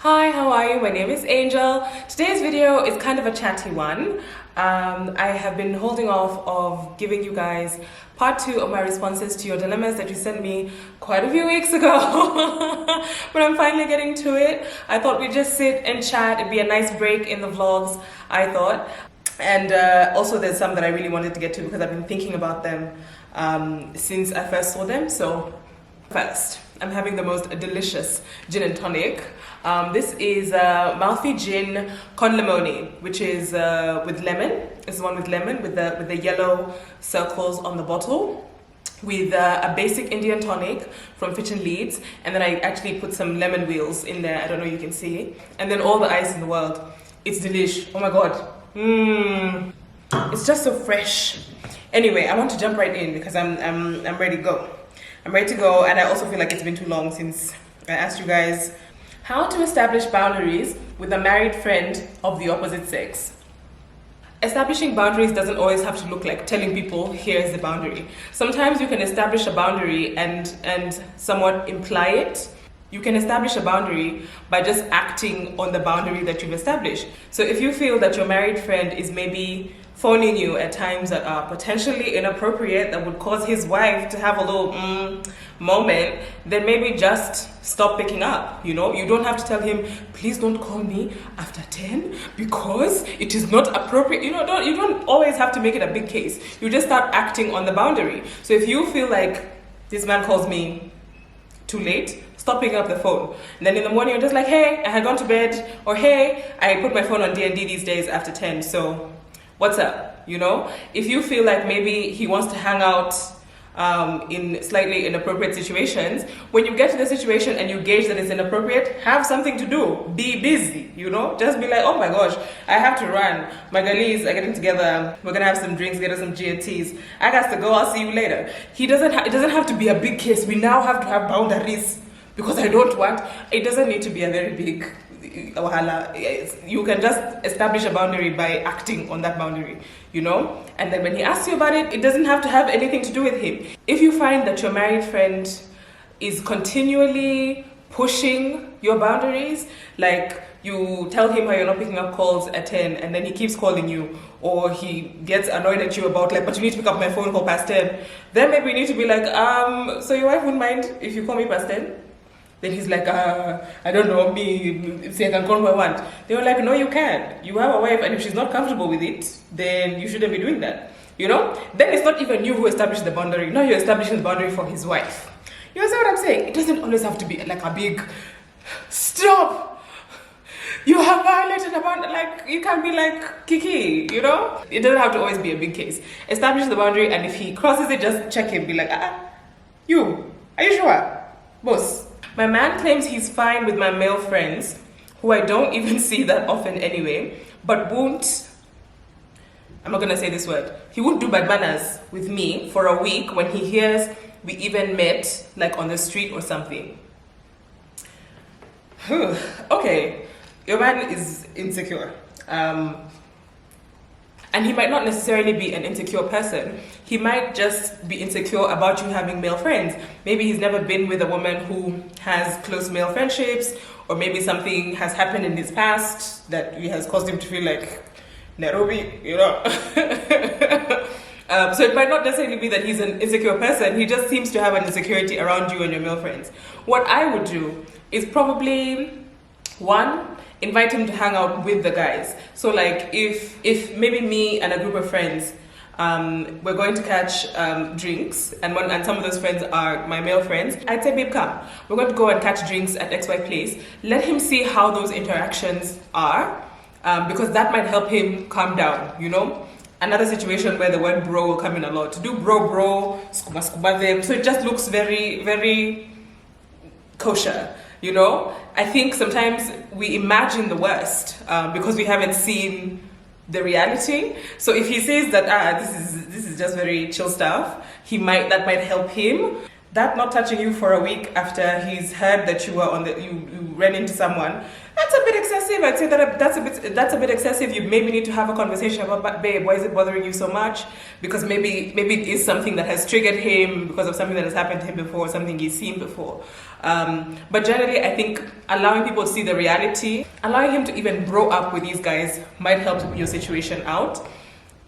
Hi, how are you? My name is Angel. Today's video is kind of a chatty one. I have been holding off of giving you guys part 2 of my responses to your dilemmas that you sent me quite a few weeks ago. But I'm finally getting to it. I thought we'd just sit and chat. It'd be a nice break in the vlogs, I thought. And also there's some that I really wanted to get to because I've been thinking about them since I first saw them. So first, I'm having the most delicious gin and tonic. This is MALFY gin con limone, which is with lemon. It's the one with lemon with the yellow circles on the bottle, with a basic Indian tonic from Fitch and Leeds, and then I actually put some lemon wheels in there. I don't know if you can see, and then all the ice in the world. It's delish. Oh my god. It's just so fresh. Anyway, I want to jump right in because I'm ready to go. I'm ready to go, and I also feel like it's been too long since I asked you guys how to establish boundaries with a married friend of the opposite sex. Establishing boundaries doesn't always have to look like telling people, here's the boundary. Sometimes you can establish a boundary and somewhat imply it. You can establish a boundary by just acting on the boundary that you've established. So if you feel that your married friend is maybe phoning you at times that are potentially inappropriate, that would cause his wife to have a little moment, then maybe just stop picking up. You know, you don't have to tell him, please don't call me after 10 because it is not appropriate. You know, you don't always have to make it a big case. You just start acting on the boundary. So if you feel like this man calls me too late, stop picking up the phone. And then in the morning, you're just like, hey, I had gone to bed, or hey, I put my phone on D&D these days after 10, so what's up? You know, if you feel like maybe he wants to hang out in slightly inappropriate situations, when you get to the situation and you gauge that it's inappropriate, have something to do. Be busy, you know? Just be like, oh my gosh, I have to run. My girlies are getting together. We're gonna have some drinks, get us some GTs. I got to go. I'll see you later. It doesn't have to be a big case. We now have to have boundaries because I don't want. It doesn't need to be a very big wahala. You can just establish a boundary by acting on that boundary, you know? And then when he asks you about it, it doesn't have to have anything to do with him. If you find that your married friend is continually pushing your boundaries, like you tell him how you're not picking up calls at 10 and then he keeps calling you, or he gets annoyed at you about like, but you need to pick up my phone call past 10, then maybe you need to be like, so your wife wouldn't mind if you call me past 10? Then he's like, I don't know, me, say I can call who I want. They were like, no, you can't. You have a wife, and if she's not comfortable with it, then you shouldn't be doing that. You know? Then it's not even you who established the boundary. Now you're establishing the boundary for his wife. You understand what I'm saying? It doesn't always have to be like a big, stop! You have violated a boundary. Like, you can be like, Kiki, you know? It doesn't have to always be a big case. Establish the boundary, and if he crosses it, just check him. Be like, you, are you sure? Boss. My man claims he's fine with my male friends, who I don't even see that often anyway, but won't, I'm not gonna say this word, he won't do bad manners with me for a week when he hears we even met, like on the street or something. Okay, your man is insecure. And he might not necessarily be an insecure person. He might just be insecure about you having male friends. Maybe he's never been with a woman who has close male friendships, or maybe something has happened in his past that has caused him to feel like Nairobi, you know. So it might not necessarily be that he's an insecure person. He just seems to have an insecurity around you and your male friends. What I would do is probably, one, invite him to hang out with the guys. So like if maybe me and a group of friends, we're going to catch drinks, and some of those friends are my male friends, I'd say, babe, come. We're going to go and catch drinks at XY place. Let him see how those interactions are, because that might help him calm down, you know? Another situation where the word bro will come in a lot. To do bro, scuba them. So it just looks very, very kosher. You know, I think sometimes we imagine the worst because we haven't seen the reality. So if he says that this is just very chill stuff, that might help him. That not touching you for a week after he's heard that you were you ran into someone, that's a bit excessive. excessive. I'd say that that's a bit excessive. You maybe need to have a conversation about, babe, why is it bothering you so much? Because maybe it is something that has triggered him because of something that has happened to him before, something he's seen before. But generally, I think allowing people to see the reality, allowing him to even grow up with these guys might help your situation out.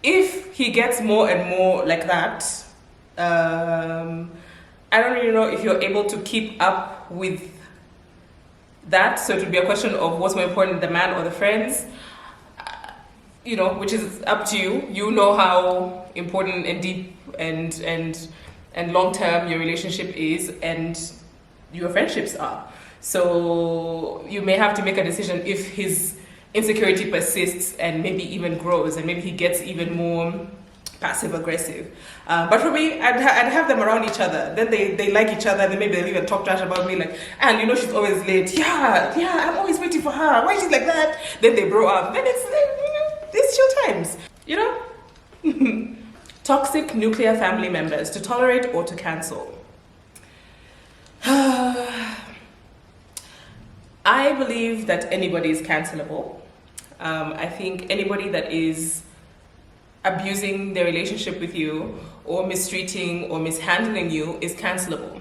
If he gets more and more like that, I don't really know if you're able to keep up with that. So it would be a question of what's more important, the man or the friends, which is up to you. You know how important and deep and long-term your relationship is and your friendships are. So you may have to make a decision if his insecurity persists and maybe even grows and maybe he gets even more passive aggressive. But for me, I'd have them around each other. Then they like each other. Then maybe they'll even talk trash about me, like, and she's always late. Yeah, I'm always waiting for her. Why is she like that? Then they grow up. Then it's chill times, Toxic nuclear family members, to tolerate or to cancel. I believe that anybody is cancelable. I think anybody that is abusing their relationship with you or mistreating or mishandling you is cancelable.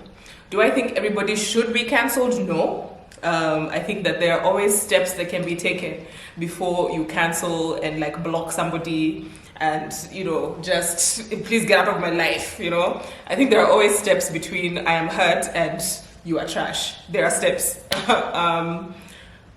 Do I think everybody should be cancelled? No. I think that there are always steps that can be taken before you cancel and like block somebody and just please get out of my life. I think there are always steps between I am hurt and you are trash. There are steps.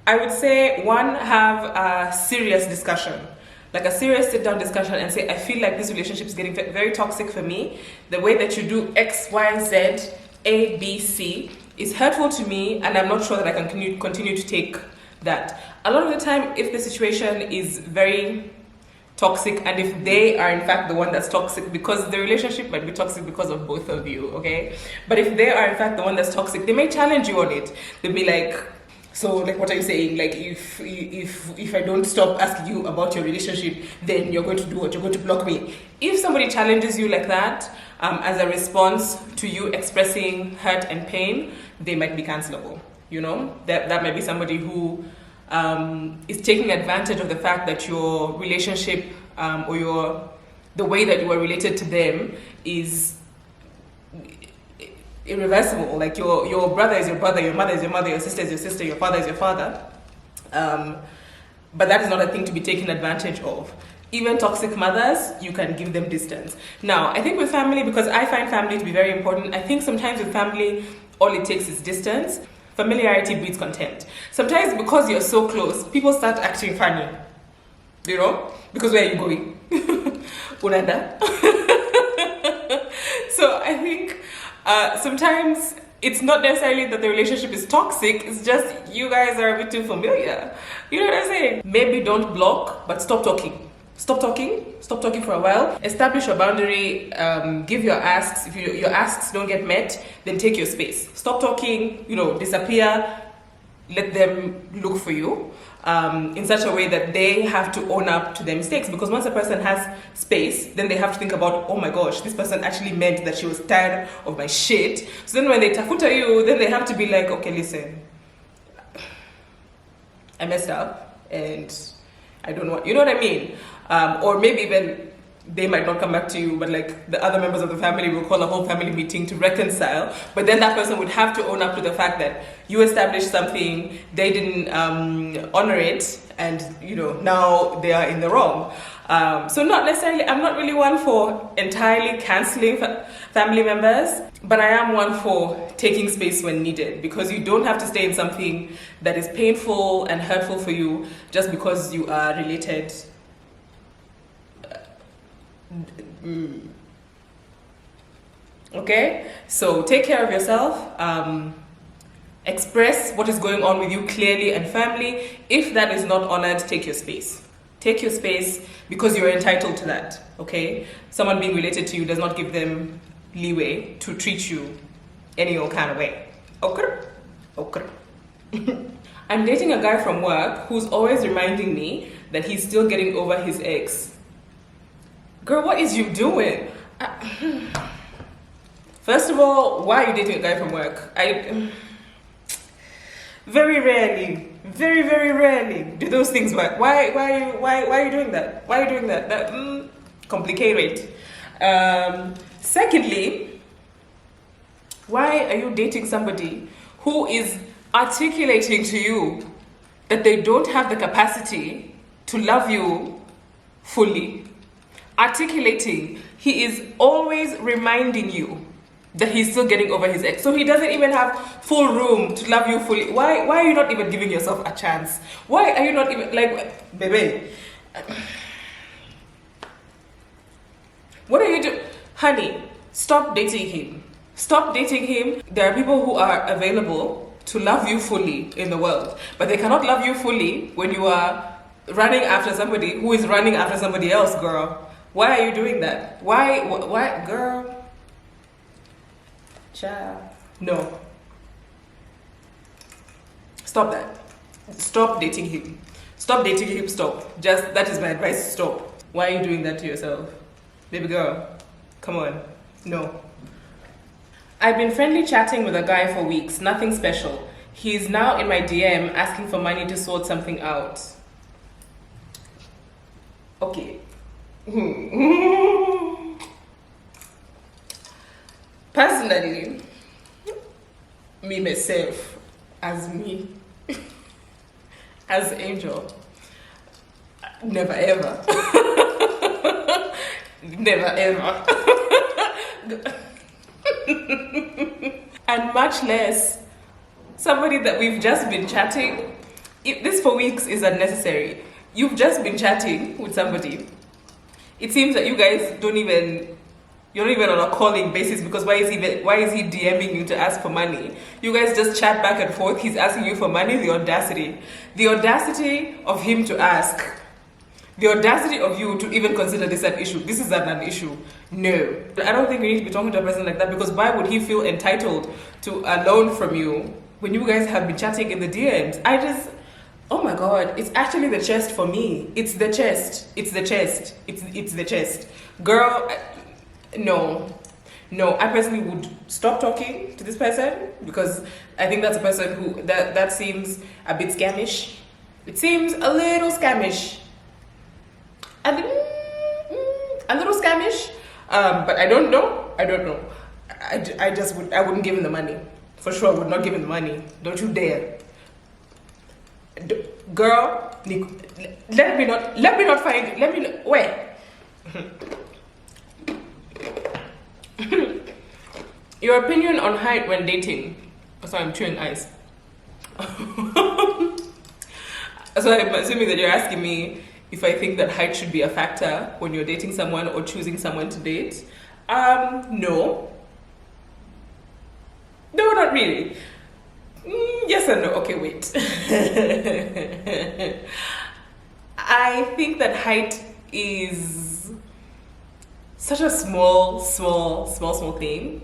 I would say one, have a serious discussion. Like a serious sit-down discussion and say, I feel like this relationship is getting very toxic for me. The way that you do X, Y, Z, A, B, C is hurtful to me, and I'm not sure that I can continue to take that. A lot of the time, if the situation is very toxic, and if they are in fact the one that's toxic, because the relationship might be toxic because of both of you, okay? But if they are in fact the one that's toxic, they may challenge you on it. They'll be like, so like, what are you saying? Like, if I don't stop asking you about your relationship, then you're going to do what? You're going to block me. If somebody challenges you like that, as a response to you expressing hurt and pain, they might be cancelable. That might be somebody who is taking advantage of the fact that your relationship or the way that you are related to them is irreversible. Like your brother is your brother, your mother is your mother, your sister is your sister, your father is your father. But that is not a thing to be taken advantage of. Even toxic mothers, you can give them distance. Now, I think with family, because I find family to be very important, I think sometimes with family, all it takes is distance. Familiarity breeds contempt. Sometimes because you're so close, people start acting funny. Because where are you going? Unanda. So I think sometimes it's not necessarily that the relationship is toxic, it's just you guys are a bit too familiar. You know what I'm saying? Maybe don't block, but stop talking. Stop talking for a while. Establish a boundary, give your asks. If your asks don't get met, then take your space. Stop talking, disappear, let them look for you in such a way that they have to own up to their mistakes. Because once a person has space, then they have to think about, oh my gosh, this person actually meant that she was tired of my shit. So then when they tafuta you, then they have to be like, okay, listen, I messed up and I don't know, you know what I mean? Or maybe even they might not come back to you, but like the other members of the family will call a whole family meeting to reconcile. But then that person would have to own up to the fact that you established something, they didn't honor it, and now they are in the wrong. So not necessarily, I'm not really one for entirely canceling family members, but I am one for taking space when needed, because you don't have to stay in something that is painful and hurtful for you just because you are related. Okay, so take care of yourself. Express what is going on with you clearly and firmly. If that is not honored, take your space. Take your space, because you're entitled to that. Okay, someone being related to you does not give them leeway to treat you any old kind of way. Okay. I'm dating a guy from work who's always reminding me that he's still getting over his ex. Girl, what is you doing? First of all, why are you dating a guy from work? Very Very, very rarely do those things work. Why are you doing that? Why are you doing that? Complicated. Secondly, why are you dating somebody who is articulating to you that they don't have the capacity to love you fully? Articulating, he is always reminding you that he's still getting over his ex. So he doesn't even have full room to love you fully. Why are you not even giving yourself a chance? Why are you not even, like, baby, what are you doing? Honey, stop dating him. Stop dating him. There are people who are available to love you fully in the world, but they cannot love you fully when you are running after somebody who is running after somebody else, girl. Why are you doing that? Why, girl? Child. No. Stop that. Stop dating him. Stop dating him, stop. Just, that is my advice, stop. Why are you doing that to yourself? Baby girl, come on. No. I've been friendly chatting with a guy for weeks, nothing special. He's now in my DM asking for money to sort something out. Okay. Personally, me myself, as me, as Angel, never ever, never ever, and much less somebody that we've just been chatting. This for weeks is unnecessary. You've just been chatting with somebody. It seems that you guys you're not even on a calling basis, because why is he DMing you to ask for money? You guys just chat back and forth. He's asking you for money. The audacity of him to ask, the audacity of you to even consider this an issue. This is not an issue. No, I don't think you need to be talking to a person like that, because why would he feel entitled to a loan from you when you guys have been chatting in the DMs? Oh my God, it's actually the chest for me. It's the chest. It's the chest. It's the chest. Girl, no. I personally would stop talking to this person, because I think that's a person who, that seems a bit scamish. It seems a little scamish. A little scamish. But I don't know. I wouldn't give him the money. For sure, I would not give him the money. Don't you dare. Girl, let me not find, where? Your opinion on height when dating. Sorry, I'm chewing ice. So I'm assuming that you're asking me if I think that height should be a factor when you're dating someone or choosing someone to date. No. No, not really. Yes and no. Okay, wait. I think that height is such a small thing.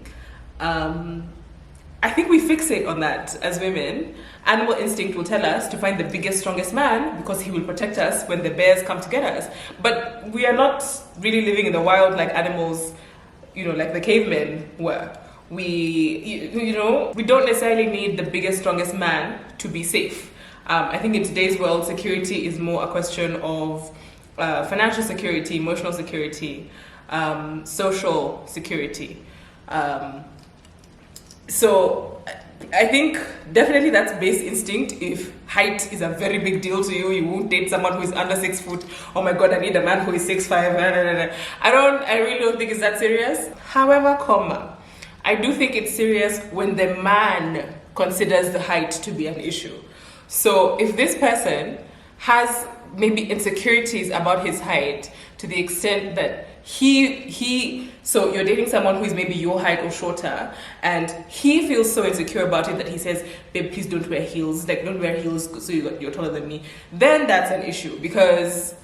I think we fixate on that as women. Animal instinct will tell us to find the biggest, strongest man because he will protect us when the bears come to get us. But we are not really living in the wild like animals, like the cavemen were. We don't necessarily need the biggest, strongest man to be safe. I think in today's world, security is more a question of financial security, emotional security, social security. So I think definitely that's base instinct. If height is a very big deal to you, you won't date someone who is under 6 foot. Oh my God, I need a man who is 6'5". I really don't think it's that serious. However, I do think it's serious when the man considers the height to be an issue. So if this person has maybe insecurities about his height to the extent that so you're dating someone who is maybe your height or shorter, and he feels so insecure about it that he says, babe, please don't wear heels, like don't wear heels so you're taller than me, then that's an issue, because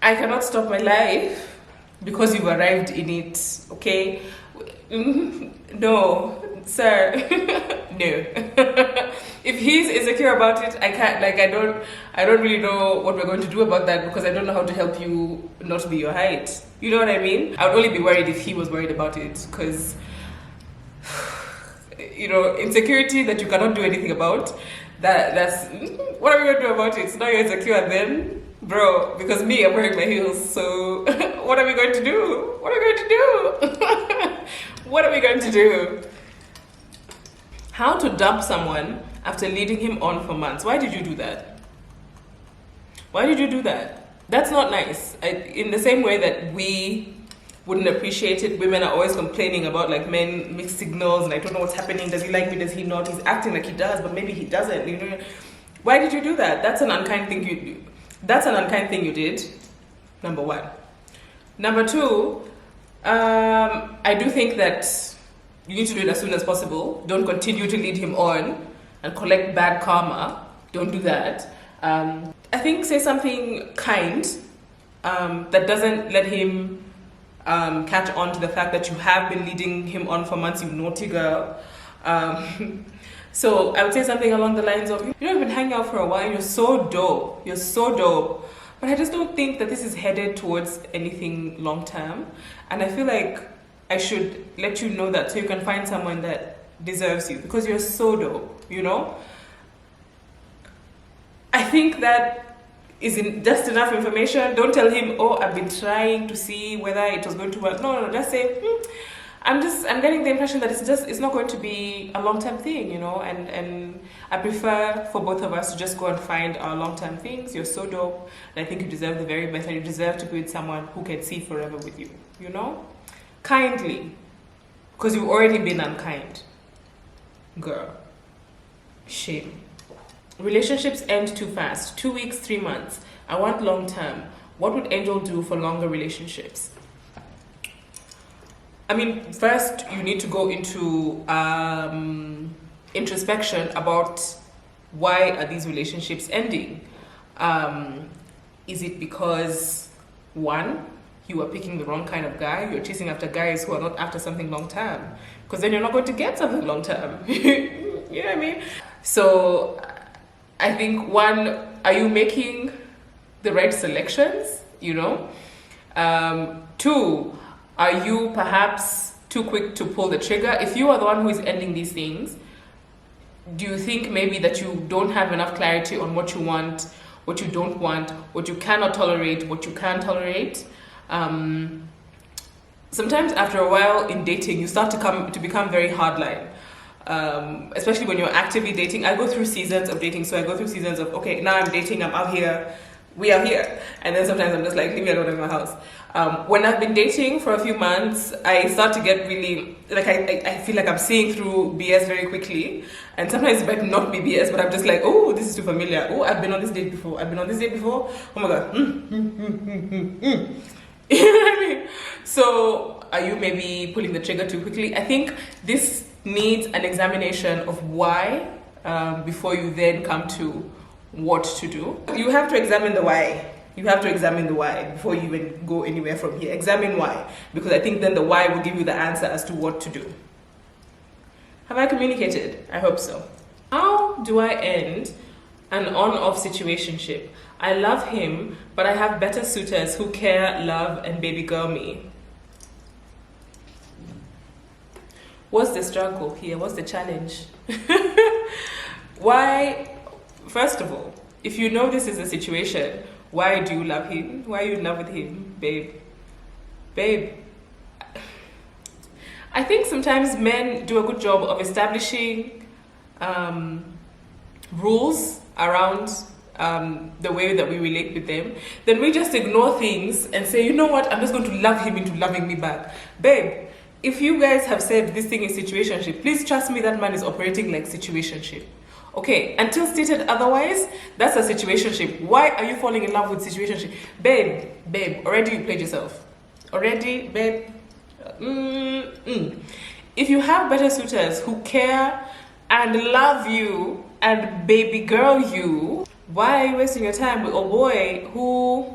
I cannot stop my life because you've arrived in it, okay? No, sir, no. If he's insecure about it, I don't really know what we're going to do about that, because I don't know how to help you not be your height. You know what I mean? I would only be worried if he was worried about it, because insecurity that you cannot do anything about. That's what are we going to do about it? So now you're insecure then, bro, because me, I'm wearing my heels, so what are we going to do? What are we going to do? What are we going to do? How to dump someone after leading him on for months. Why did you do that? Why did you do that? That's not nice. In the same way that we wouldn't appreciate it, women are always complaining about like men mixed signals and I don't know what's happening. Does he like me? Does he not? He's acting like he does, but maybe he doesn't. Why did you do that? That's an unkind thing you did. Number one. Number two, I do think that you need to do it as soon as possible. Don't continue to lead him on and collect bad karma. Don't do that. I think say something kind that doesn't let him catch on to the fact that you have been leading him on for months, you naughty girl. So I would say something along the lines of, you know, you've been hanging out for a while, you're so dope, but I just don't think that this is headed towards anything long term, and I feel like I should let you know that so you can find someone that deserves you, because you're so dope, I think that isn't just enough information. Don't tell him, oh, I've been trying to see whether it was going to work. No, just say, I'm getting the impression that it's not going to be a long-term thing, and I prefer for both of us to just go and find our long-term things. You're so dope, and I think you deserve the very best, and you deserve to be with someone who can see forever with you, kindly, because you've already been unkind. Girl, shame. Relationships end too fast. 2 weeks, 3 months. I want long term. What would Angel do for longer relationships? I mean, first you need to go into introspection about why are these relationships ending. Is it because, one, you are picking the wrong kind of guy? You're chasing after guys who are not after something long term, because then you're not going to get something long term. You know what I mean? So I think, one, are you making the right selections? Two, are you perhaps too quick to pull the trigger? If you are the one who is ending these things, do you think maybe that you don't have enough clarity on what you want, what you don't want, what you cannot tolerate, what you can tolerate? Sometimes after a while in dating, you start to become very hardline. Especially when you're actively dating. I go through seasons of dating, so I go through seasons of, okay, now I'm dating, I'm out here, we are here, and then sometimes I'm just like, leave me alone in my house. When I've been dating for a few months, I start to get really, like, I feel like I'm seeing through BS very quickly, and sometimes it might not be BS, but I'm just like, oh, this is too familiar, oh, I've been on this date before, oh my god, You know what I mean? So are you maybe pulling the trigger too quickly? I think this needs an examination of why before you then come to what to do. You have to examine the why. You have to examine the why before you even go anywhere from here. Examine why, because I think then the why will give you the answer as to what to do. Have I communicated? I hope so. How do I end an on-off situationship? I love him, but I have better suitors who care, love, and baby girl me. What's the struggle here? What's the challenge? Why, first of all, if you know this is a situation, why do you love him? Why are you in love with him, babe? Babe, I think sometimes men do a good job of establishing rules around the way that we relate with them. Then we just ignore things and say, you know what, I'm just going to love him into loving me back. Babe, if you guys have said this thing is situationship, please trust me, that man is operating like situationship. Okay, until stated otherwise, that's a situationship. Why are you falling in love with situationship? Babe, already you played yourself. Already, babe. If you have better suitors who care and love you and baby girl you, why are you wasting your time with a boy who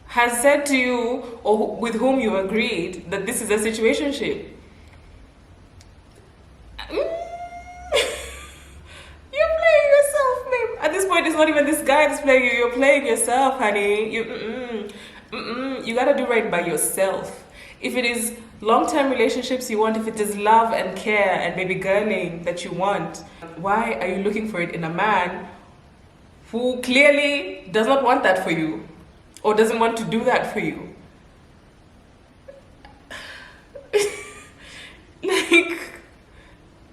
has said to you or with whom you agreed that this is a situationship? You're playing yourself, babe. At this point, it's not even this guy that's playing you. You're playing yourself, honey. You gotta do right by yourself. If it is long-term relationships you want, if it is love and care and baby girling that you want, why are you looking for it in a man who clearly does not want that for you or doesn't want to do that for you? Like,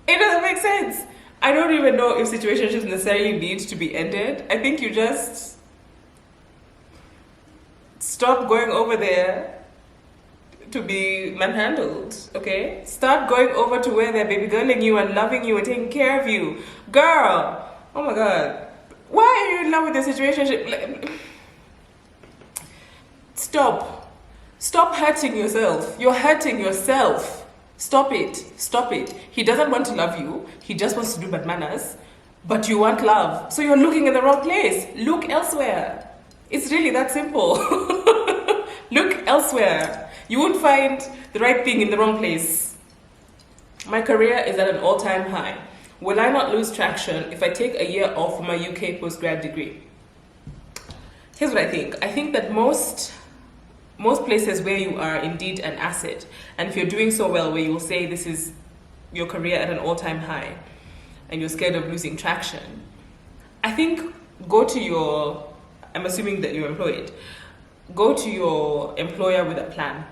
it doesn't make sense. I don't even know if situationships necessarily need to be ended. I think you just stop going over there to be manhandled, okay? Start going over to where they're baby girling you and loving you and taking care of you. Girl, oh my God. Why are you in love with the situationship? Stop. Stop hurting yourself. You're hurting yourself. Stop it. Stop it. He doesn't want to love you. He just wants to do bad manners. But you want love. So you're looking in the wrong place. Look elsewhere. It's really that simple. Look elsewhere. You won't find the right thing in the wrong place. My career is at an all-time high. Will I not lose traction if I take a year off for my UK postgrad degree? Here's what I think. I think that most places where you are indeed an asset, and if you're doing so well where you'll say this is your career at an all-time high and you're scared of losing traction, I think go to your, I'm assuming that you're employed, go to your employer with a plan.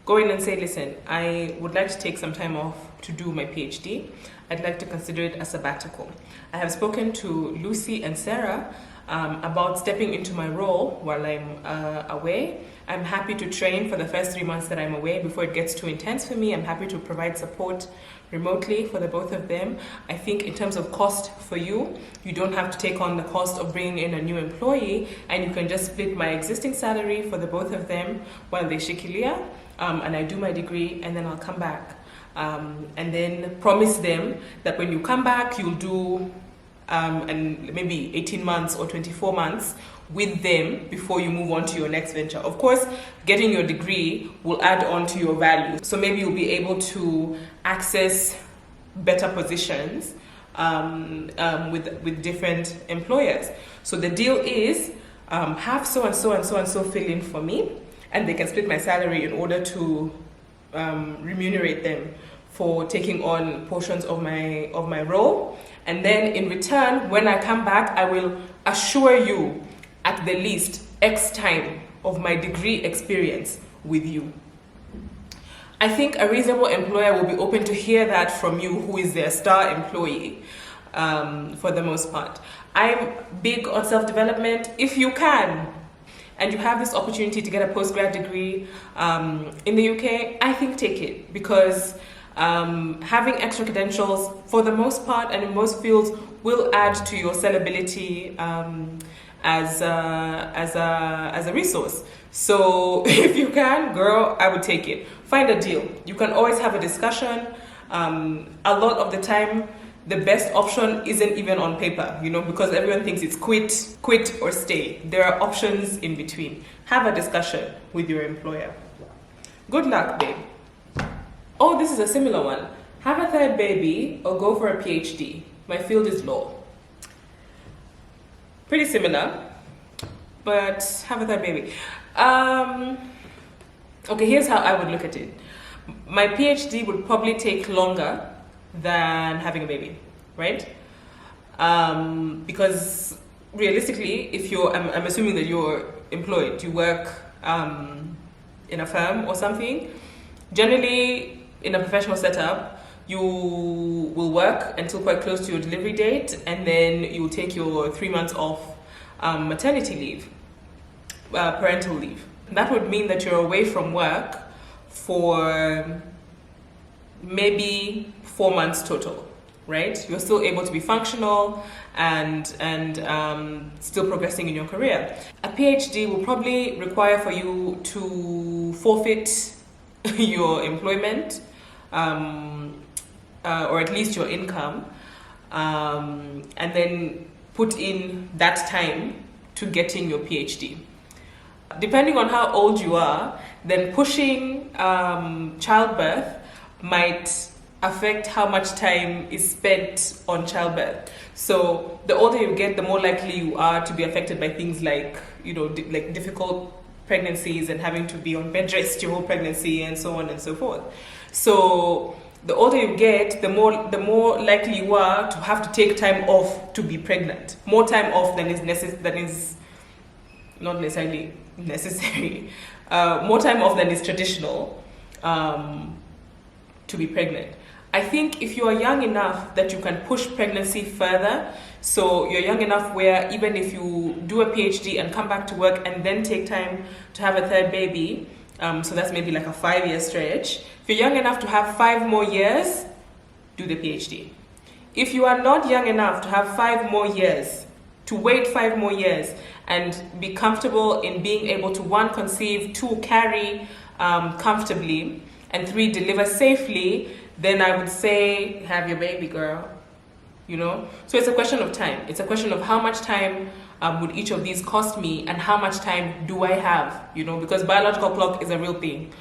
Go in and say, listen, I would like to take some time off to do my PhD. I'd like to consider it a sabbatical. I have spoken to Lucy and Sarah about stepping into my role while I'm away. I'm happy to train for the first 3 months that I'm away before it gets too intense for me. I'm happy to provide support remotely for the both of them. I think in terms of cost for you, you don't have to take on the cost of bringing in a new employee, and you can just split my existing salary for the both of them while they shikilia, and I do my degree, and then I'll come back. And then promise them that when you come back, you'll do and maybe 18 months or 24 months with them before you move on to your next venture. Of course, getting your degree will add on to your value. So maybe you'll be able to access better positions with different employers. So the deal is have so and so and so and so fill in for me, and they can split my salary in order to remunerate them for taking on portions of my role. And then in return, when I come back, I will assure you at the least X time of my degree experience with you. I think a reasonable employer will be open to hear that from you, who is their star employee, for the most part. I'm big on self-development. If you can, and you have this opportunity to get a postgrad degree in the UK, I think take it, because having extra credentials for the most part and in most fields will add to your sellability as a resource. So if you can, girl, I would take it. Find a deal. You can always have a discussion. A lot of the time, the best option isn't even on paper, because everyone thinks it's quit or stay. There are options in between. Have a discussion with your employer. Good luck, babe. Oh, this is a similar one. Have a third baby or go for a PhD. My field is law. Pretty similar, but have a third baby. Okay, here's how I would look at it. My PhD would probably take longer than having a baby, right? Because realistically, if I'm assuming that you're employed, you work in a firm or something. Generally, in a professional setup, you will work until quite close to your delivery date, and then you will take your 3 months off maternity leave, parental leave. That would mean that you're away from work for maybe 4 months total, right? You're still able to be functional and still progressing in your career. A PhD will probably require for you to forfeit your employment, or at least your income, and then put in that time to getting your PhD. Depending on how old you are, then pushing childbirth might affect how much time is spent on childbirth. So the older you get, the more likely you are to be affected by things like, like difficult pregnancies and having to be on bed rest your whole pregnancy and so on and so forth. So the older you get, the more likely you are to have to take time off to be pregnant. More time off than is not necessarily necessary. More time off than is traditional to be pregnant. I think if you are young enough that you can push pregnancy further, so you're young enough where even if you do a PhD and come back to work and then take time to have a third baby, so that's maybe like a 5-year stretch. If you're young enough to have 5 more years, do the PhD. If you are not young enough to have 5 more years, to wait 5 more years and be comfortable in being able to 1, conceive, 2, carry comfortably, and 3, deliver safely, then I would say have your baby, girl. You know, so it's a question of time. It's a question of how much time would each of these cost me, and how much time do I have? You know, because biological clock is a real thing.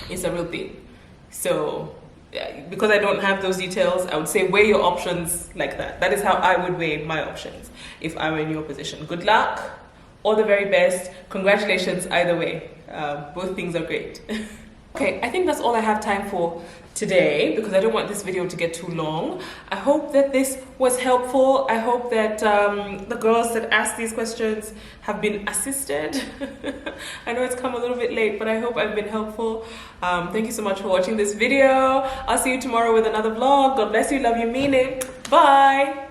It's a real thing. So because I don't have those details, I would say weigh your options like that. That is how I would weigh my options if I were in your position. Good luck, all the very best. Congratulations either way. Both things are great. Okay, I think that's all I have time for today, because I don't want this video to get too long. I hope that this was helpful. I hope that the girls that asked these questions have been assisted. I know it's come a little bit late, but I hope I've been helpful. Thank you so much for watching this video. I'll see you tomorrow with another vlog. God bless you, love you, mean it. Bye.